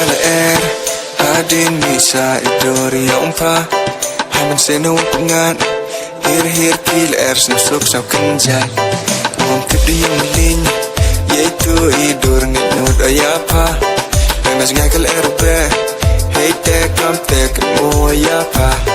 kala hadin misa idori yompa haman seno pengan hir pil snusuk sa kenjai wong kediyang lin yaitu idur ngut ayapa mas ngakal erbe hey te kam te mo yapa